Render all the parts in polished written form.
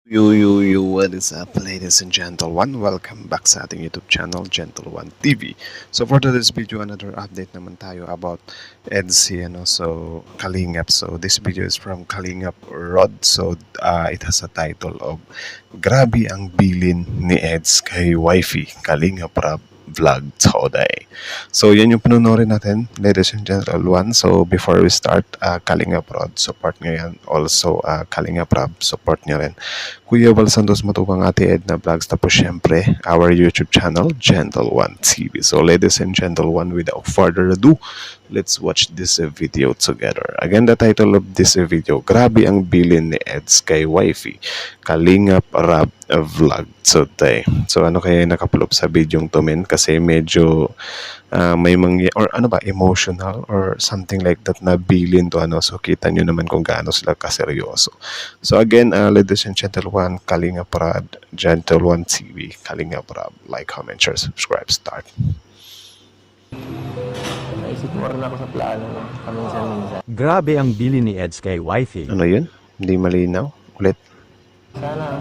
What is up, ladies and gentlemen? Welcome back sa ating YouTube channel, Gentle One TV. So for today's video, another update naman tayo about EDC, so Kalingap. So this video is from Kalingap Rod. So it has a title of Grabe ang bilin ni Eds kay Wifey, Kalingap Rab Vlog Today. So yan yung panunorin natin, ladies and gentlemen. So before we start, Kalingap Rod, support nyo yan. Also, Kalingap Rab, support nyo rin Kuya Val Santos Matubang, Ate Edna Vlogs, tapos syempre our YouTube channel, Gentle One TV. So ladies and gentlemen, without further ado, let's watch this video together. Again, the title of this video, Grabe ang bilin ni Eds kay Wifey, Kalingap Rab Vlog Today. So ano kaya nakapulop sa video to, men? Kasi medyo may or ano ba, emotional or something like that na bilin to, so kita nyo naman kung gaano sila kaseryoso. So again, ladies and gentlemen, Kalingap Rab, Gentle One TV, Kalingap Rab, like, comment, share, subscribe, start. Naisip mo rin ako sa plano mo, paminsan-minsan. Grabe ang bili ni Eds kay Wifey. Ano yun? Hindi malinaw? Ulit. Sana,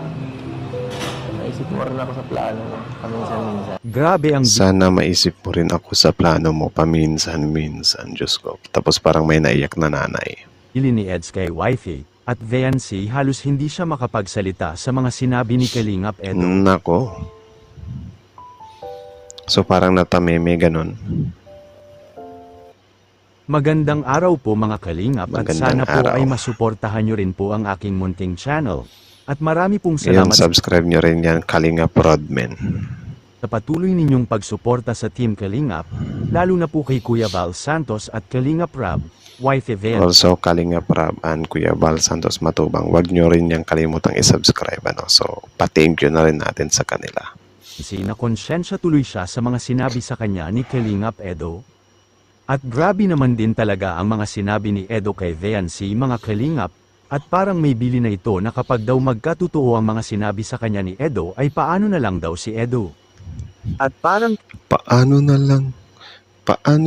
naisip mo rin ako sa plano mo, paminsan-minsan. Grabe ang Sana maisip mo rin ako sa plano mo paminsan-minsan, Diyos ko. Tapos parang may naiyak na nanay. bili ni Eds kay Wifey. At VNC halos hindi siya makapagsalita sa mga sinabi ni Kalingap Edo. Nako. So parang natameme ganun. Magandang araw po mga Kalingap at Magandang sana po araw. ay masuportahan nyo rin po ang aking munting channel. At marami pong Ngayon, salamat subscribe nyo rin yan, Kalingap Rodmen. sa patuloy ninyong pagsuporta sa Team Kalingap, lalo na po kay Kuya Val Santos at Kalingap Rab, Wifey VNC. Also, Kalingap Rab and Kuya Val Santos Matubang, wag nyo rin yung kalimutang isubscribe. So, pa-thank you na rin natin sa kanila. Na konsensya tuloy siya sa mga sinabi sa kanya ni Kalingap Edo. At grabe naman din talaga ang mga sinabi ni Edo kay VNC mga Kalingap, at parang may bili na ito na kapag daw magkatotoo ang mga sinabi sa kanya ni Edo ay paano na lang daw si Edo. At parang Paano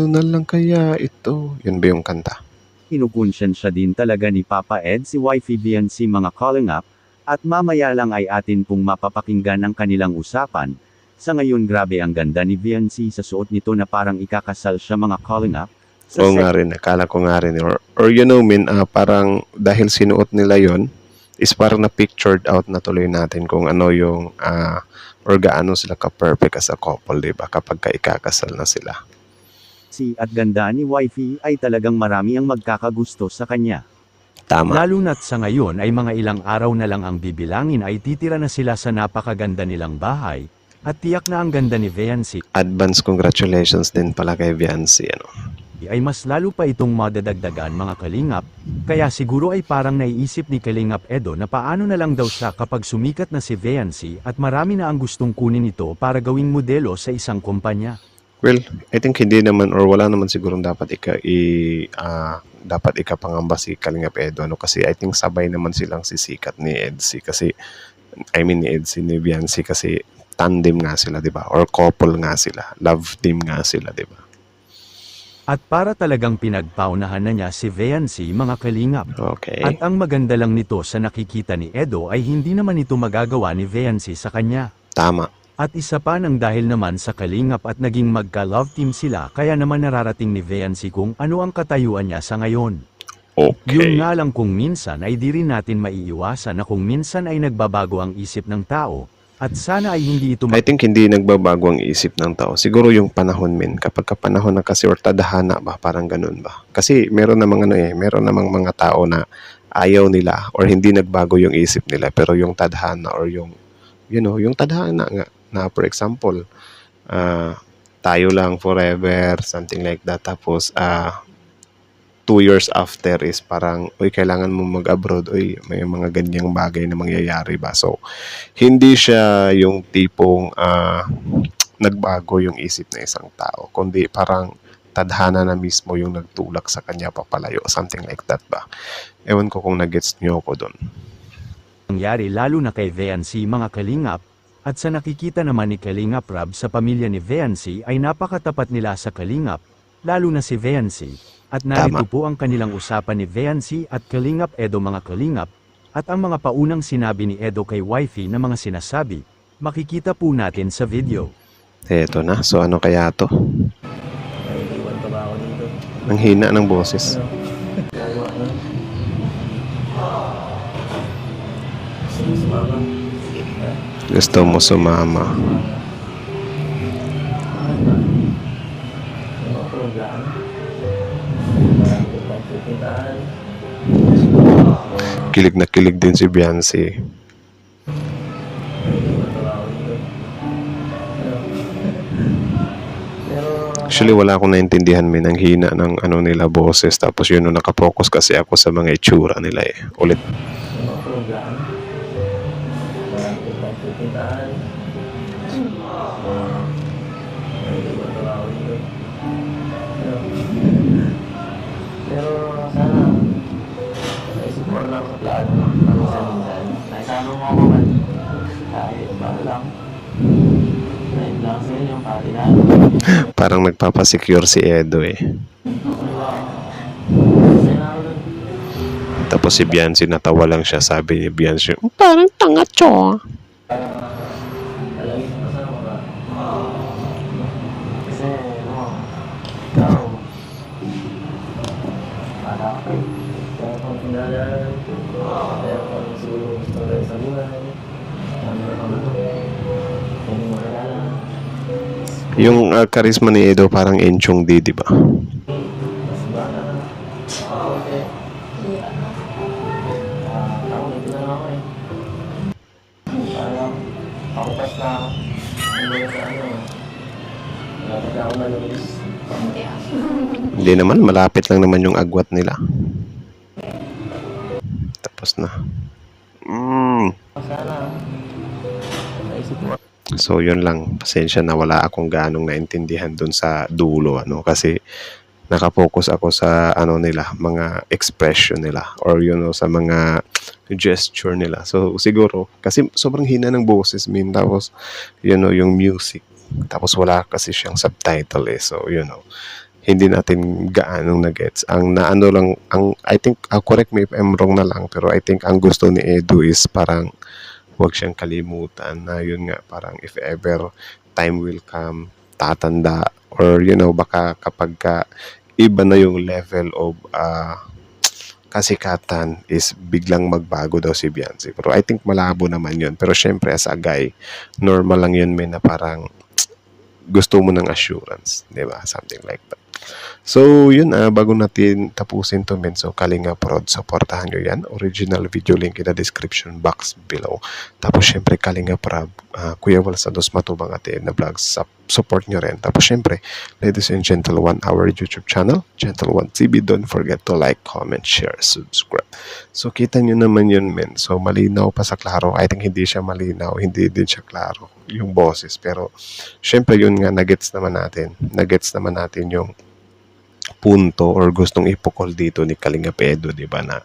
na lang kaya ito? Yun ba yung kanta? kinukonsensya din talaga ni Papa Ed si Wifey VNC mga Kalingap, at mamaya lang ay atin pong mapapakinggan ang kanilang usapan. Sa ngayon grabe ang ganda ni VNC sa suot nito na parang ikakasal siya mga Kalingap. Oo nga rin, akala ko nga rin. Or you know, parang dahil sinuot nila yon is parang na-pictured out na tuloy natin kung ano yung, or gaano sila ka-perfect as a couple, diba? Kapag ka ikakasal na sila. At ganda ni Wifey ay talagang marami ang magkakagusto sa kanya. Tama. Lalo na't sa ngayon ay mga ilang araw na lang ang bibilangin ay titira na sila sa napakaganda nilang bahay, at tiyak na ang ganda ni VNC Advance congratulations din pala kay Viancy, ay mas lalo pa itong madadagdagan mga Kalingap, kaya siguro ay parang naiisip ni Kalingap Edo na paano na lang daw siya kapag sumikat na si VNC at marami na ang gustong kunin ito para gawing modelo sa isang kumpanya. Well, I think hindi naman or wala naman sigurong dapat dapat ikapangamba si Kalingap Edo, kasi I think sabay naman silang sisikat ni Edsy, kasi ni Edsy ni Viancy, kasi tandem nga sila, 'di ba? Or couple nga sila, love team nga sila, 'di ba? At para talagang pinagpaunahan na niya si VNC mga Kalingap. Okay. At ang maganda lang nito sa nakikita ni Edo ay hindi naman ito magagawa ni VNC sa kanya. Tama. At isa pa ng dahil naman sa Kalingap at naging magka-love team sila kaya naman nararating ni VNC kung ano ang katayuan niya sa ngayon. Okay. Yun nga lang kung minsan ay di rin natin maiiwasan na kung minsan ay nagbabago ang isip ng tao, at sana ay hindi ito I think hindi nagbabago ang isip ng tao. Siguro yung panahon, kapag panahon na kasi or tadhana ba, parang ganun ba? Kasi meron namang meron namang mga tao na ayaw nila or hindi nagbago yung isip nila, pero yung tadhana or yung yung tadhana nga na, for example, tayo lang forever, something like that. Tapos 2 years after is parang, kailangan mo mag-abroad, may mga ganyang bagay na mangyayari ba? So, hindi siya yung tipong nagbago yung isip ng isang tao, kundi parang tadhana na mismo yung nagtulak sa kanya papalayo, something like that ba? Ewan ko kung nagets nyo ako doon. nangyari lalo na kay VNC mga Kalingap, at sa nakikita naman ni Kalingap Rab sa pamilya ni VNC ay napakatapat nila sa Kalingap, lalo na si VNC. At narito Tama. po ang kanilang usapan ni VNC at Kalingap Edo mga Kalingap, At ang mga paunang sinabi ni Edo kay wifey na mga sinasabi, makikita po natin sa video. Eto na. So ano kaya to? May iwan pa ba ako dito? Ang hina ng boses. Gagawa na. Sumama. Gusto mo sumama. Ano program? Pagpitintaan. Kilig na kilig din si Beyonce. May iwan pa ba ako dito? Pero Actually, wala akong naintindihan, men. Ang hina ng ano nila boses. Tapos yun, nakapokus kasi ako sa mga itsura nila eh. Ulit. ano program? Pagpitintaan. May iwan pa ba ako dito? Pero sana naisip mo na ako sa plano paminsan-minsan. Naisama mo ako man. Kahit paano lang. Kahit lang sa'yo yung pati na. Parang nagpapasecure si Edo eh. Okay lang. Masaya na ako dun. Tapos si Beyonce, natawa lang siya. Sabi ni Beyonce, parang tanga cho. Palagi na kasama ka. Kasi, ano, ikaw, para ka. Kaya kung pinalalan, kaya kung siguro gusto rin sa buhay, ano na kami, hindi mo kilala. Yung charisma ni Edo parang Enchong D, di ba? Mas bata na. Okay. Ako dito na lang ako eh. Parang ako pas na ako. Hindi na sa ano. Malapit na ako malulis. Hindi naman, malapit lang naman yung agwat nila. Tapos na. Sana. Naisip mo. So yun lang, pasensya na wala akong ganong naintindihan dun sa dulo ano kasi nakapokus ako sa ano nila, mga expression nila or sa mga gesture nila. So siguro kasi sobrang hina ng boses min tapos yung music. Tapos wala kasi siyang subtitle eh. So hindi natin gaanong na-gets. Ang naano lang, I think, correct me if I'm wrong na lang, pero I think ang gusto ni Edu is parang huwag siyang kalimutan na yun nga, parang if ever time will come, tatanda, or baka kapag iba na yung level of kasikatan is biglang magbago daw si Beyonce. Pero I think malabo naman yun. Pero syempre as a guy, normal lang yun na parang gusto mo ng assurance, di ba? Something like that. So, yun bago natin tapusin to men, so Kalinga Prod, supportahan nyo yan. Original video link in the description box below. Tapos, syempre, Kalinga Prod, Kuya Wal Santos Matubang Ate na vlogs, support nyo rin. Tapos, syempre, ladies and gentlemen, our YouTube channel, Gentle One TV, don't forget to like, comment, share, subscribe. So, kita nyo naman yun men. So, malinaw pa sa klaro. I think hindi siya malinaw, hindi din siya klaro yung boses. Pero, syempre, yun nga, nagets naman natin yung punto or gustong ipukol dito ni Kalinga Edo, di ba na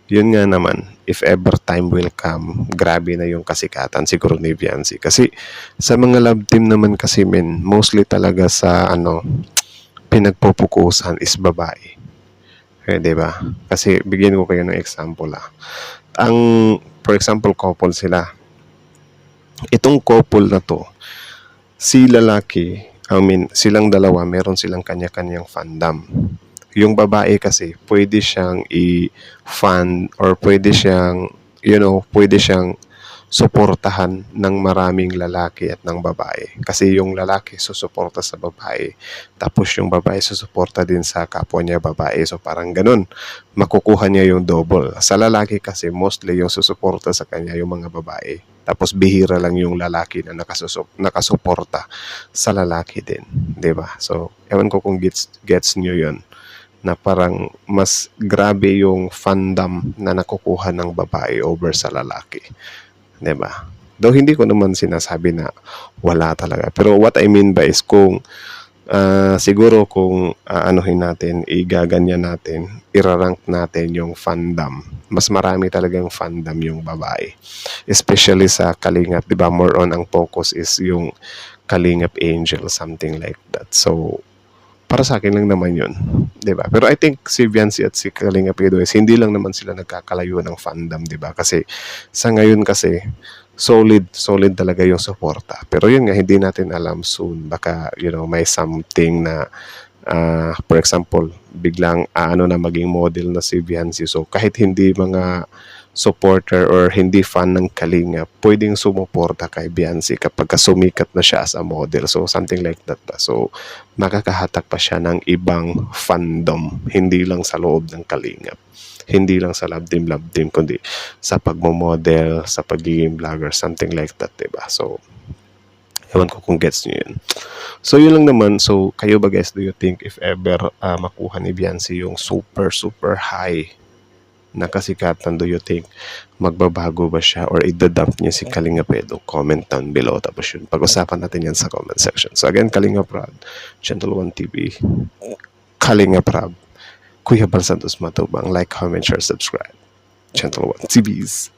yun nga naman, if ever time will come, grabe na yung kasikatan siguro ni Beyonce. Kasi sa mga love team naman kasi men, mostly talaga sa pinagpupukusan is babae. Eh, di ba? Kasi bigyan ko kayo ng example for example, couple sila. Itong couple na to, si lalaki, silang dalawa, meron silang kanya-kanyang fandom. Yung babae kasi, pwede siyang i-fund or pwede siyang, pwede siyang suportahan ng maraming lalaki at ng babae. Kasi yung lalaki susuporta sa babae, tapos yung babae susuporta din sa kapwa niya babae. So parang ganun, makukuha niya yung double. Sa lalaki kasi, mostly yung susuporta sa kanya yung mga babae. Tapos bihira lang yung lalaki na nakasuporta sa lalaki din, 'di ba? So, ewan ko kung gets nyo 'yon na parang mas grabe yung fandom na nakukuha ng babae over sa lalaki, 'di ba? Though hindi ko naman sinasabi na wala talaga. Pero what I mean by is kung siguro kung anuhin natin, igaganyan natin, irarank natin yung fandom. Mas marami talagang fandom yung babae. Especially sa Kalingap, di ba? More on ang focus is yung Kalingap Angel, something like that. So, para sa akin lang naman yun. 'Di ba? Pero I think si Viancy at si Kalinga Pedro hindi lang naman sila nagkakalayo ng fandom, 'di ba? Kasi sa ngayon kasi solid talaga yung suporta. Pero yun nga, hindi natin alam soon. Baka, may something na, for example, biglang na maging model na si Viancy. So, kahit hindi mga supporter or hindi fan ng Kalinga, pwedeng sumuporta kay Viancy kapag sumikat na siya as a model. So, something like that ba? So, makakahatak pa siya ng ibang fandom, hindi lang sa loob ng Kalinga. Hindi lang sa love team, kundi sa pagmo-model, sa pagiging vlogger, something like that, diba? So, ewan ko kung gets nyo yun. So, yun lang naman. So, kayo ba guys, do you think if ever makuha ni Viancy yung super high na kasikatan, do you think magbabago ba siya or idadump niya si Kalinga Pedro? Comment down below. Tapos yun, pag-usapan natin yan sa comment section. So, again, Kalinga Prab, Gentle One TV, Kalinga Prab, Kuya Bal Santos Matubang. Like, comment, share, subscribe. Gentle One TVs.